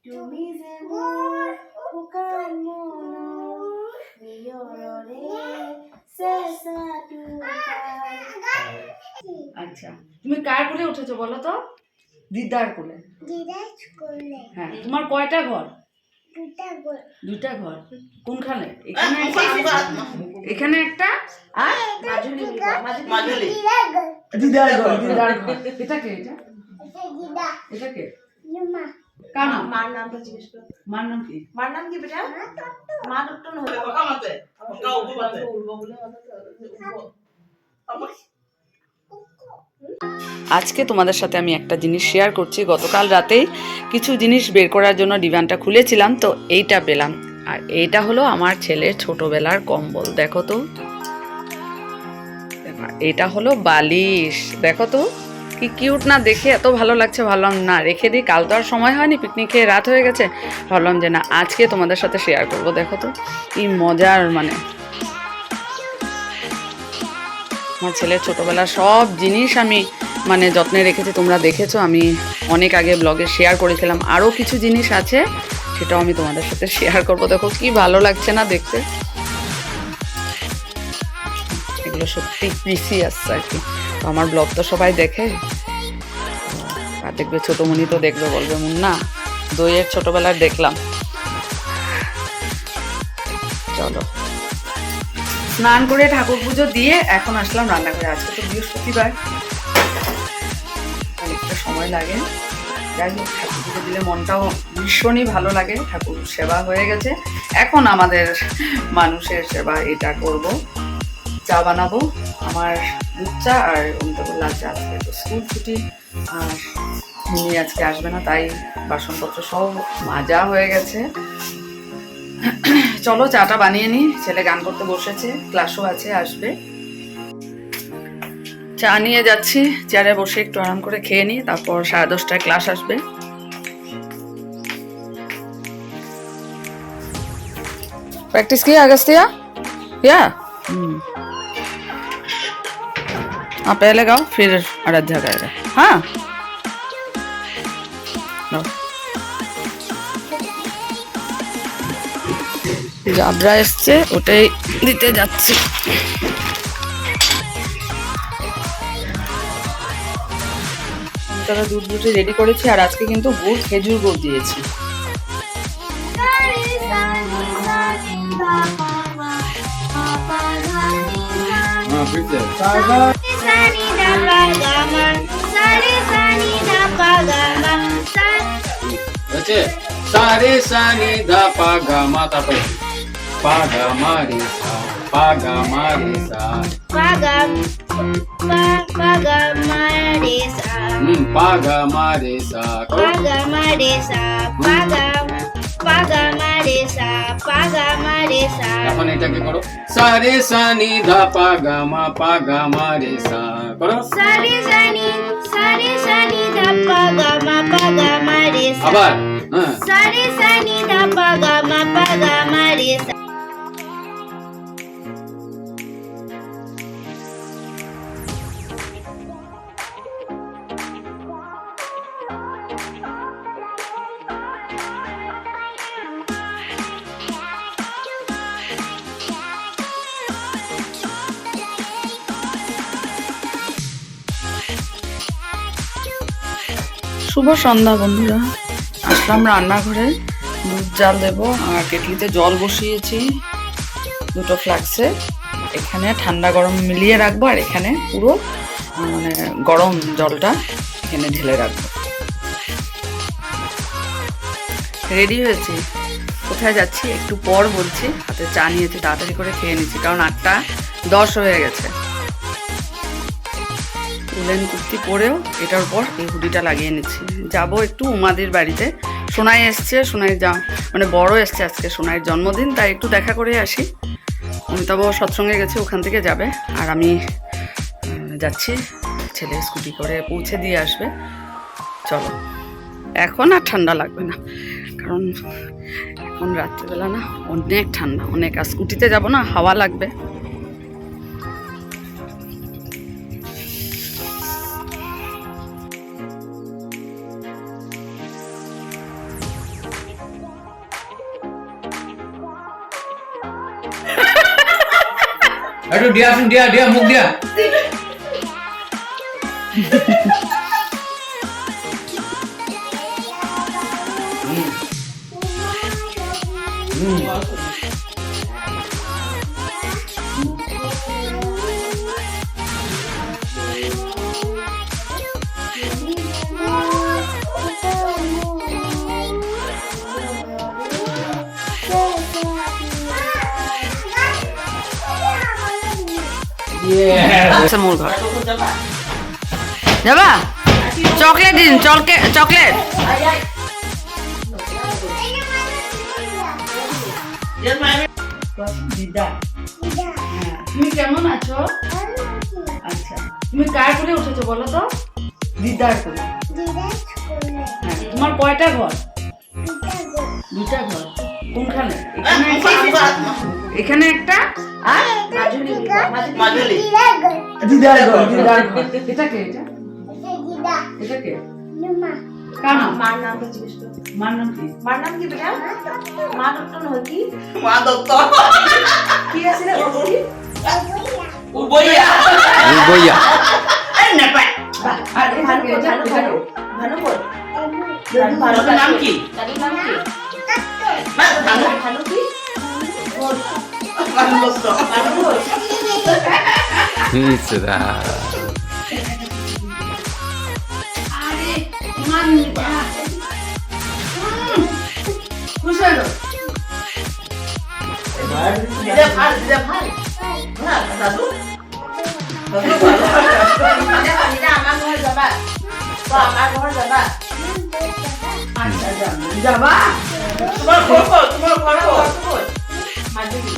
তুমি যে মোর শুকান মনৰ নিয়ৰৰে চেঁচা টোপাল। আচ্ছা, তুমি কার কোলে উঠেছো বলো তো? দিদার কোলে। হ্যাঁ, তোমার কয়টা ঘর? দুটা ঘর। কোনখানে? এখানে এখানে একটা আর মাঝুলি দিদার ঘর। এটা কে? এটা কে? কার নাম? মার নামটা জিজ্ঞেস করো। মার নাম কি? মার নাম কি বেটা? মা ডক্টর না হলো কাকা মাতে কাকা উপমাতে উড়বো বলে আজকে তোমাদের সাথে আমি একটা জিনিস শেয়ার করছি। গতকাল রাতেই কিছু জিনিস বের করার জন্য ডিভানটা খুলেছিলাম, তো এইটা পেলাম। আর এইটা হলো আমার ছেলের ছোটবেলার কম্বল। দেখো তো, এটা হলো বালিশ। দেখো তো কি কিউট না, দেখে এত ভালো লাগছে। ভাবলাম না রেখে দিই, কাল তো আর সময় হয়নি, পিকনিকে রাত হয়ে গেছে। ভাবলাম যে না আজকে তোমাদের সাথে শেয়ার করব। দেখো তো কি মজার, মানে আমার ছেলের ছোটোবেলার সব জিনিস আমি মানে যত্নে রেখেছি। তোমরা দেখেছো, আমি অনেক আগে ব্লগে শেয়ার করেছিলাম। আরও কিছু জিনিস আছে, সেটাও আমি তোমাদের সাথে শেয়ার করব। দেখো কি ভালো লাগছে না দেখতে, এগুলো সত্যি প্রিসিয়াস আর কি। তো আমার ব্লগ তো সবাই দেখে, আর দেখবে ছোটোমণি তো দেখবে, বলবে মুন্না দইয়ের ছোটোবেলার দেখলাম। চলো স্নান করে ঠাকুর পুজো দিয়ে এখন আসলাম রান্নাঘরে। আজকে তো বৃহস্পতিবার, অনেকটা সময় লাগে। যাই হোক, ঠাকুর পুজো দিলে মনটাও ভীষণই ভালো লাগে। ঠাকুর সেবা হয়ে গেছে, এখন আমাদের মানুষের সেবা এটা করব। চা বানাবো, আমার দুধ চা আর অমিতাভ লাল চা। আজকে তো স্কুল ছুটি, আর উনি আজকে আসবে না, তাই বাসনপত্র সব মাজা হয়ে গেছে। চলো চাটা বানিয়ে নি, ছেলে গান করতে বসেছে, ক্লাসও আছে, আসবে। চা নিয়ে যাচ্ছি, চেয়ারে বসে একটু আরাম করে খেয়ে নিই, তারপর 10:30টায় ক্লাস আসবে। प्रैक्टिस किया अगस्तिया? या आप पहले गाओ फिर आराध्या गाएगा। हाँ জাবরা এসছে, ওটাই দিতে যাচ্ছি। তারা দুধ বুঝে রেডি করেছি, আর আজকে কিন্তু গুড় খেজুর গুড় দিয়েছি। সারে সানি ধা পা গা মা, তারপরে পা গা মা রে সা, পা গা মা রে সা, পা গা মা রে সা, পা গা মা রে সা, পা গা মা রে সা, পা গা মা রে সা, পা গা মা রে সা। এখন এটাকে করো, সারে সানি ধা পা গা মা রে সা, করো সারে সানি ধা পা গা মা রে সা। আবার সারে সানি ধা পা গা মা রে সা। শুভ সন্ধ্যা বন্ধুরা, আসলাম রান্নাঘরে। দুধ জাল দেবো, আর কেটলিতে জল বসিয়েছি 2টো ফ্লাক্সে। এখানে ঠান্ডা গরম মিলিয়ে রাখবো, আর এখানে পুরো মানে গরম জলটা এখানে ঢেলে রাখবো। রেডি হয়েছি, কোথায় যাচ্ছি একটু পর বলছি। হাতে চা নিয়েছি, তাড়াতাড়ি করে খেয়ে নিচ্ছি, কারণ 8:10 হয়ে গেছে। উলেন কুর্তি পরেও এটার উপর এই হুডিটা লাগিয়ে নিচ্ছি। যাবো একটু উমাদির বাড়িতে, সোনাই এসছে, সোনাই মানে বড় এসছে আজকে, সোনাইয়ের জন্মদিন, তাই একটু দেখা করে আসি। অমিতাভ সৎসঙ্গে গেছে, ওখান থেকে যাবে, আর আমি যাচ্ছি। ছেলে স্কুটি করে পৌঁছে দিয়ে আসবে। চলো, এখন আর ঠান্ডা লাগবে না, কারণ এখন রাত্রিবেলা না অনেক ঠান্ডা, অনেক। আর স্কুটিতে যাবো না, হাওয়া লাগবে। একটু দিয়া আসুন, দিয়া মুখ দিয়া। মূল ঘর যাবা চকলেট দিন চকলেট দিদা, তুমি কেমন আছো? আচ্ছা, তুমি কার কোলে উঠেছো বলো তো? দিদার কোলে। হ্যাঁ, তোমার কয়টা ঘর? দুটা ঘর। কোনখানে? এখানে একটা আর মাজুলি দিদার ঘর। এটা কে? এটা কে? কার নাম? মার নামটা জিজ্ঞেস করো। মার নাম কি? মার নাম কি বেটা? মা দত্ত নয় কি? মা দত্ত কি আছে রে? ওর কি? উবইয়া বইয়া এই নেপায় আর এটা কে? ভানু বল। ভানুর নাম কি? দাদুর নাম কি? ভানু ভানু কি? ভানু দত্ত ভানু বল। আরে মানি বা খুশি হলো। দিদা ভাল না দাদু দিদা আমার ঘর যাবা? তো আমার ঘর যাবা? আচ্ছা যাবা? তোমার ঘর কো তোমার ঘর কো মাজুলি।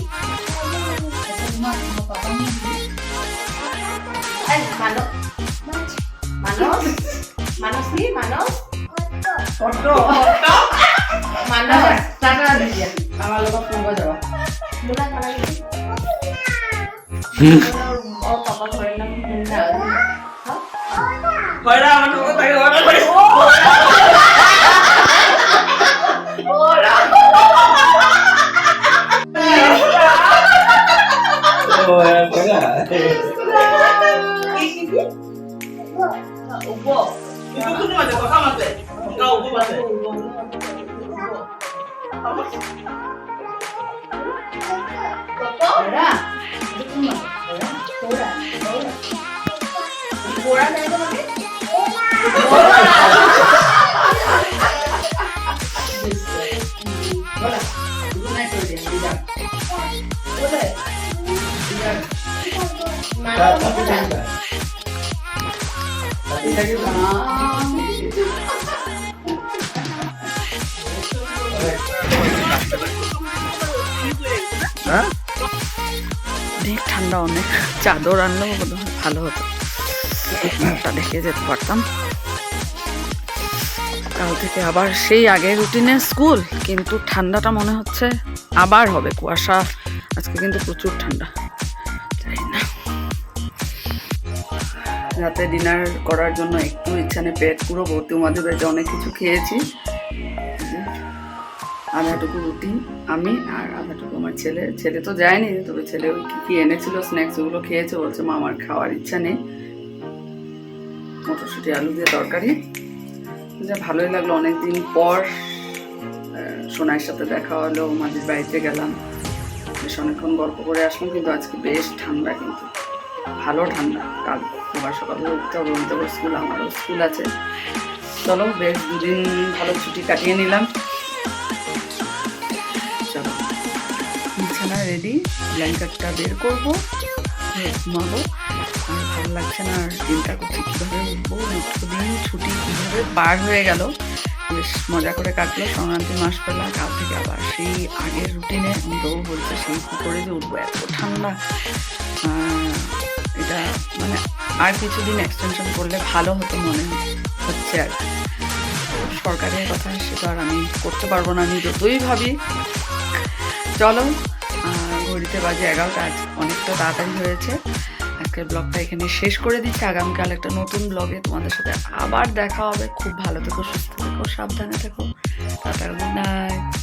এই মানস মানস কি? মানস কত মানস টাকা দিয়ে আমার লোক ফুলবা যাবা। মুনা খানা কি? ও পাপা ঘরের নাম মুন্না। কয়রা আমার তো তাকে অর্ডার করে উবো itu tuh cuma jatuh sama teh kau buat teh ওরা ঘোড়া নাই তো মানে? বলা নাই করে দিন দিদা কোথায়? দিদা মানস কোথায়? এটাকে অনেক ঠান্ডা, অনেক চাদর আনলেও বোধহয় ভালো হতো, মুখটা ঢেকে যেতে পারতাম। কাল থেকে আবার সেই আগের রুটিনে স্কুল, কিন্তু ঠান্ডাটা মনে হচ্ছে আবার হবে। কুয়াশা, আজকে কিন্তু প্রচুর ঠান্ডা। জানি না, রাতে ডিনার করার জন্য একটু ইচ্ছা নেই, পেট পুরো ভর্তি। মাঝে বেজে অনেক কিছু খেয়েছি, আধাটুকু রুটি আমি আর আধাটুকু আমার ছেলে তো যায়নি, তবে ছেলে ওই কি এনেছিল স্ন্যাক্স, ওগুলো খেয়েছে। বলছে মা আমার খাওয়ার ইচ্ছা নেই। মটরশুঁটি আলু দিয়ে তরকারি, যা ভালোই লাগলো। অনেকদিন পর সোনাইয়ের সাথে দেখা হলো, মাঝির বাড়িতে গেলাম, বেশ অনেকক্ষণ গল্প করে আসলাম। কিন্তু আজকে বেশ ঠান্ডা, কিন্তু ভালো ঠান্ডা। কাল আবার সকালে উঠতে হবে, উঠতে হবে স্কুল, আমারও স্কুল আছে। চলো, বেশ দুদিন ভালো ছুটি কাটিয়ে নিলাম। চলো, বিছানা রেডি, ব্ল্যাঙ্কেটটা বের করবো, ঘুমাবো। আর ভালো লাগছে না, আর দিনটা করছি কীভাবে উঠবো, দিন ছুটি কীভাবে পার হয়ে গেল, বেশ মজা করে কাটলো। সংক্রান্তি মাস পেলা, কাল থেকে আবার সেই আগের রুটিনে। দৌড় বলছে সেই কী করে যে উঠবো, এত ঠান্ডা। এটা মানে আর কিছুদিন এক্সটেনশন করলে ভালো হতো মনে হচ্ছে আর কি। সরকারের কথা সেটা আর আমি করতে পারবো না, আমি যতই ভাবি। চলো, ঘড়িতে বাজে 11টা, আজ অনেকটা তাড়াতাড়ি হয়েছে। আজকের ব্লগটা এখানে শেষ করে দিচ্ছি। আগামীকাল একটা নতুন ব্লগে তোমাদের সাথে আবার দেখা হবে। খুব ভালো থেকো, সুস্থ থেকো, সাবধানে থেকো। Tata, good night.